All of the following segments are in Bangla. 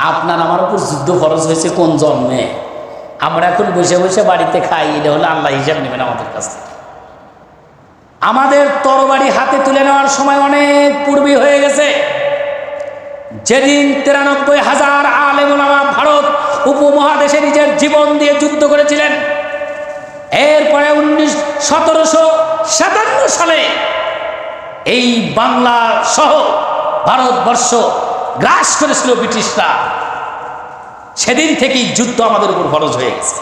আপনার আমার উপর যুদ্ধ ফরজ হয়েছে কোন জন্মে? আমরা এখন বসে বসে বাড়িতে খাই, এটা হলে আল্লাহ হিসাব নেবেন আমাদের কাছ থেকে। আমাদের তরবারি হাতে তুলে নেওয়ার সময় অনেক পূর্বে হয়ে গেছে। যেদিন 93,000 আলেম ওলামা ভারত উপমহাদেশে নিজের জীবন দিয়ে যুদ্ধ করেছিলেন, এরপরে 1757 সালে এই বাংলা সহ ভারতবর্ষ গ্রাস করেছিল ব্রিটিশরা। সেদিন থেকেই যুদ্ধ আমাদের উপর ফরজ হয়ে গেছে।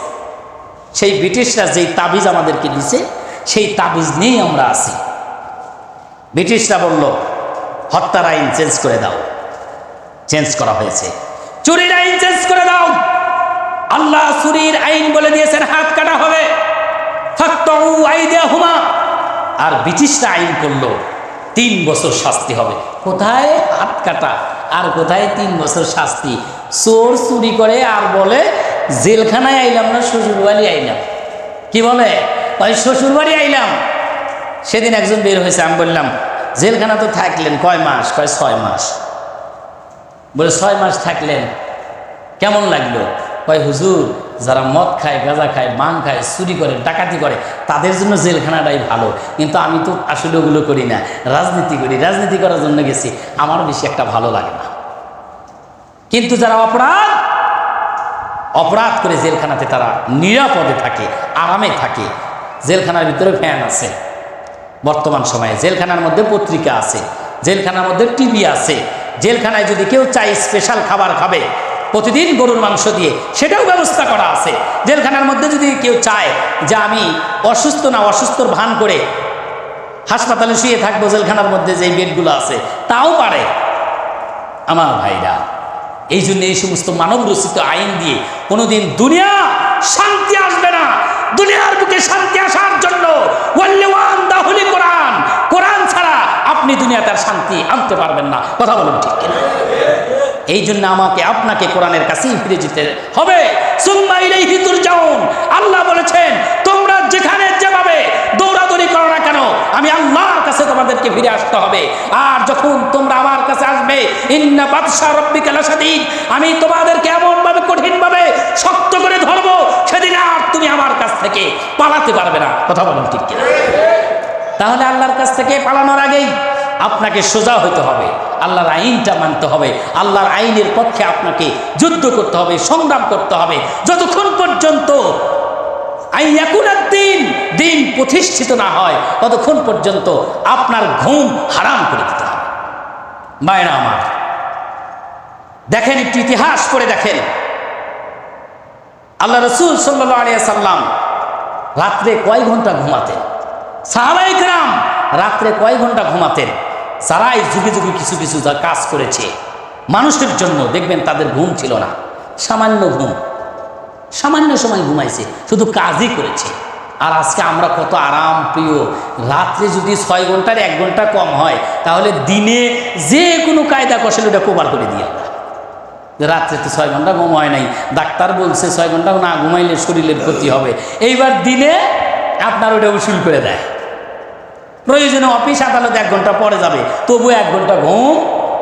সেই ব্রিটিশরা যেই তাবিজ আমাদেরকে দিছে, সেই তাবিজ নিয়েই আমরা আছি। ব্রিটিশরা বলল হত্যার আইন চেঞ্জ করে দাও, চেঞ্জ করা হয়েছে। চুরির আইন চেঞ্জ করে দাও, আল্লাহ চুরির আইন বলে দিয়েছেন হাত কাটা হবে, ফাকতাউ আইদিয়াহুমা। আর ব্রিটিশরা আইন করলো 3 বছর শাস্তি হবে। কোথায় হাত কাটা আর কোথায় 3 বছর শাস্তি? চোর চুরি করে আর বলে জেলখানায় আইলাম না, শ্বশুরবাড়ি আইলাম। কি বলে? ওই শ্বশুরবাড়ি আইলাম। সেদিন একজন বের হয়েছে, আমি বললাম জেলখানা তো থাকলেন কয় মাস? কয় 6 মাস। বলে 6 মাস থাকলেন, কেমন লাগলো? কয় হুজুর, যারা মদ খায়, গাঁজা খায়, বাং খায়, চুরি করে, ডাকাতি করে, তাদের জন্য জেলখানাটাই ভালো। কিন্তু আমি তো আসলে ওগুলো করি না, রাজনীতি করি, রাজনীতি করার জন্য গেছি, আমার বেশি একটা ভালো লাগে না। কিন্তু যারা অপরাধ করে জেলখানাতে, তারা নিরাপদে থাকে, আরামে থাকে। জেলখানার ভিতরে ফ্যান আছে, বর্তমান সময়ে জেলখানার মধ্যে পত্রিকা আছে, জেলখানার মধ্যে টিভি আছে। জেলখানায় যদি কেউ চাই স্পেশাল খাবার খাবে, প্রতিদিন গরুর মাংস দিয়ে, সেটাও ব্যবস্থা করা আছে। জেলখানার মধ্যে যদি কেউ চায় যে আমি অসুস্থ না, অসুস্থর ভান করে হাসপাতালে শুয়ে থাকবো, জেলখানার মধ্যে যে বেডগুলো আছে, তাও পারে। আমার ভাইরা, এই জন্য এই সমস্ত মানব রচিত আইন দিয়ে কোনোদিন দুনিয়া শান্তি আসবে না। দুনিয়ার বুকে শান্তি আসার জন্য কোরআন, কোরআন ছাড়া আপনি দুনিয়া তার শান্তি আনতে পারবেন না। কথা বলুন ঠিক কিনা? এই জন্য আমাকে আপনাকে কোরআনের কাছেই ফিরে যেতে হবে। সুম্মা ইলাইহি তুরজাউন। আল্লাহ বলেছেন তোমরা যেখানে যেভাবে দৌড়াদৌড়ি করো না কেন, আমি আল্লাহর কাছে তোমাদেরকে ফিরে আসতে হবে। আর যখন তোমরা আমার কাছে আসবে, ইন্না বাতশা রাব্বিকা লাশাদীদ, আমি তোমাদেরকে এমনভাবে কঠিনভাবে শক্ত করে ধরবো, সেদিন আর তুমি আমার কাছ থেকে পালাতে পারবে না। কথা বলুন ঠিক কিনা? তাহলে আল্লাহর কাছ থেকে পালানোর আগেই আপনাকে সোজা হতে হবে, আল্লাহর আইনটা মানতে হবে, আল্লাহর আইনের পক্ষে আপনাকে যুদ্ধ করতে হবে, সংগ্রাম করতে হবে, যতক্ষণ পর্যন্ত দিন প্রতিষ্ঠিত না হয়, ততক্ষণ পর্যন্ত আপনার ঘুম হারাম করে দিতে হবে। মায়েরা আমার, দেখেন একটু ইতিহাস পড়ে দেখেন। আল্লাহ রাসূল সাল্লাল্লাহু আলাইহি সাল্লাম রাত্রে কয় ঘন্টা ঘুমাতেন? সাহাবায়ে কেরাম রাত্রে কয় ঘন্টা ঘুমাতেন? যারাই যুগে যুগে কিছু কিছু যা কাজ করেছে মানুষের জন্য, দেখবেন তাদের ঘুম ছিল না, সামান্য ঘুম, সামান্য সময় ঘুমাইছে, শুধু কাজই করেছে। আর আজকে আমরা কত আরাম প্রিয়। রাত্রে যদি 6 ঘন্টার 1 ঘন্টা কম হয়, তাহলে দিনে যে কোনো কায়দা কৌশল ওটা কভার করে দিয়ে আমরা। রাত্রে তো 6 ঘন্টা ঘুম হয় নাই, ডাক্তার বলছে 6 ঘন্টা না ঘুমাইলে শরীরের ক্ষতি হবে, এইবার দিনে আপনার ওটা উসুল করে দেয়। প্রয়োজনে অফিস আদালত 1 ঘন্টা পরে যাবে, তবু 1 ঘন্টা ঘুম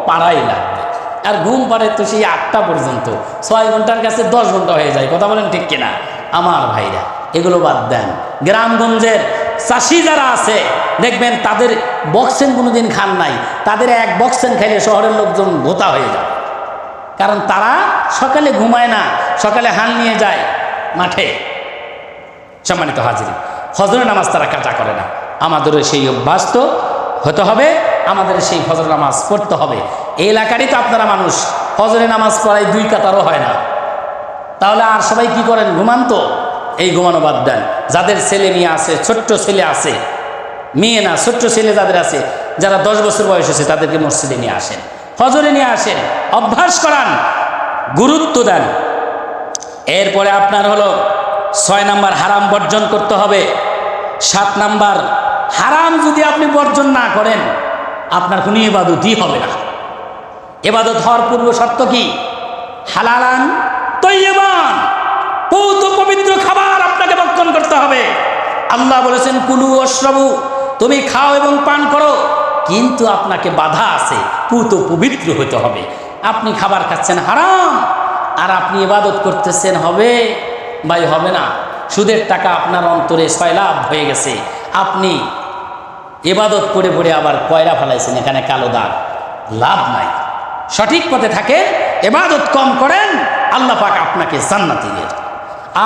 পাড়াই লাগবে। আর ঘুম পাড়ে তো সেই 8টা পর্যন্ত, 6 ঘন্টার কাছে 10 ঘন্টা হয়ে যায়। কথা বলেন ঠিক কিনা? আমার ভাইরা, এগুলো বাদ দেন। গ্রামগঞ্জের চাষি যারা আছে, দেখবেন তাদের বক্সেন কোনোদিন খান নাই, তাদের 1 বক্সেন খাইলে শহরের লোকজন ভোতা হয়ে যায়। কারণ তারা সকালে ঘুমায় না, সকালে হাল নিয়ে যায় মাঠে। সম্মানিত হাজির, ফজরের নামাজ তারা কাজা করে না। আমাদেরও সেই অভ্যাস তো হতে হবে, আমাদের সেই ফজর নামাজ পড়তে হবে। এই এলাকারই তো আপনারা মানুষ, ফজরের নামাজ পড়ায় 2 কাতারও হয় না, তাহলে আর সবাই কি করেন? ঘুমান। তো এই ঘুমানো বাদ দেন। যাদের ছেলে মেয়ে আছে, ছোট্ট ছেলে আছে, মেয়ে না ছোট্ট ছেলে যাদের আছে, যারা 10 বছর বয়স হয়েছে, তাদেরকে মসজিদে নিয়ে আসেন, ফজরে নিয়ে আসেন, অভ্যাস করান, গুরুত্ব দেন। এরপরে আপনার হলো 6 নাম্বার হারাম বর্জন করতে হবে। 7 নাম্বার, হারাম যদি আপনি বর্জন না করেন, আপনার কোনো ইবাদতই হবে না। ইবাদত হওয়ার পূর্ব শর্ত কি? হালালান তয়্যিবান, পৌত পবিত্র খাবার আপনাকে ভক্ষণ করতে হবে। আল্লাহ বলেছেন কুলু ওয়াশরাবু, তুমি খাও এবং পান করো, কিন্তু আপনাকে বাধা আছে, পূত পবিত্র হতে হবে। আপনি খাবার খাচ্ছেন হারাম, আর আপনি ইবাদত করতেছেন, হবে ভাই? হবে না। সুদের টাকা আপনার অন্তরে সয়লাভ হয়ে গেছে, আপনি ইবাদত করে পড়ে আবার কয়রা ফেলাইছেন, এখানে কালো দাগ, লাভ নাই। সঠিক পথে থাকেন, ইবাদত কম করেন, আল্লাহ পাক আপনাকে জান্নাতি দেন।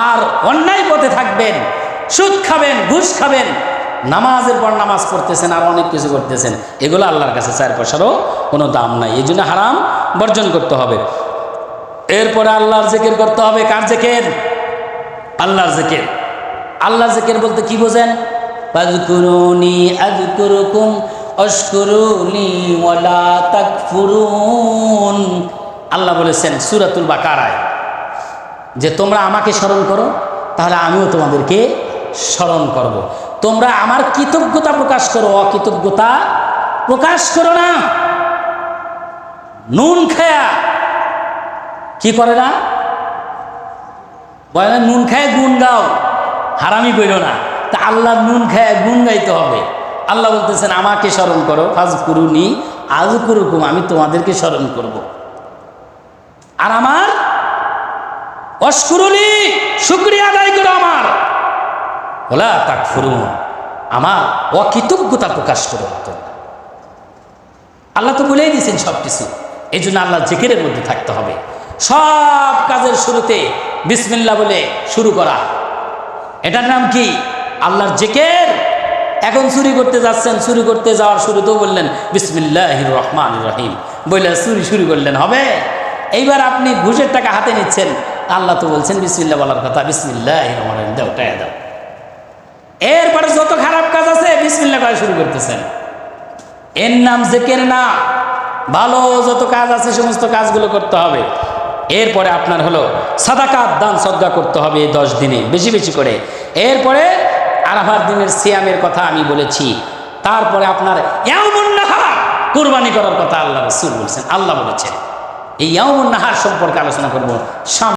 আর অন্যায় পথে থাকবেন, সুদ খাবেন, ঘুষ খাবেন, নামাজের পর নামাজ পড়তেছেন, আর অনেক কিছু করতেছেন, এগুলো আল্লাহর কাছে 4 পয়সারও কোনো দাম নাই। এই জন্য হারাম বর্জন করতে হবে। এরপরে আল্লাহর জিকির করতে হবে। কার জিকির? আল্লাহর জিকির। আল্লাহর জিকির বলতে কি বোঝেন? ফাযকুরুনি আযকুরুকুম ওয়াশকুরুলি ওয়ালা তাকফুরুন। আল্লাহ বলেছেন সূরাতুল বাকারায় যে তোমরা আমাকে স্মরণ করো, তাহলে আমিও তোমাদেরকে স্মরণ করব। তোমরা আমার কৃতজ্ঞতা প্রকাশ করো, অকৃতজ্ঞতা প্রকাশ করো না। নুন খায়া কি করে না? বলে নুন খায় গুণ গাও, হারামি বইল না। তা আল্লাহ নুন খায় গুণ গাইতে হবে। আল্লাহ বলতেছেন আমাকে স্মরণ করো, ফাযকুরুনি আযকুরুকুম, আমি তোমাদেরকে স্মরণ করব। আর আমার ওয়াশকুরুলি, শুকরিয়া আদায় করো আমার, ওয়ালা তাকফুরুন, আমার অকৃতজ্ঞতা প্রকাশ করো না। আল্লাহ তো বলেই দিয়েছেন সব কিছু। এই জন্য আল্লাহ জিকিরের মধ্যে থাকতে হবে। সব কাজের শুরুতে বিসমিল্লাহ বলে শুরু করা, এটার নাম কি? আল্লাহর জিকির। এখন চুরি করতে যাচ্ছেন, চুরি করতে যাওয়ার শুরুতেও বললেন বিসমিল্লাহির রহমানির রহিম, বললে চুরি শুরু করলেন, হবে? এইবার আপনি ঘুষের টাকা হাতে নিচ্ছেন, আল্লাহ তো বলছেন বিসমিল্লাহ বলার কথা, বিসমিল্লাহির রহমানির রহিম, দাও টাকা দাও। এরপরে যত খারাপ কাজ আছে বিসমিল্লাহ করে শুরু করতেছেন, এর নাম জিকির না। ভালো যত কাজ আছে সমস্ত কাজগুলো করতে হবে। এরপরে আপনার হলো সাদাকাত, দান সদকা করতে হবে 10 দিনে বেশি বেশি করে। এরপরে আরাফার দিনের সিয়ামের কথা আমি বলেছি। তারপরে আপনার ইয়াউমুন নাহার, কুরবানি করার কথা আল্লাহ রাসূল বলেছেন, আল্লাহ বলেছেন। এই ইয়াউমুন নাহার সম্পর্কে আলোচনা করব।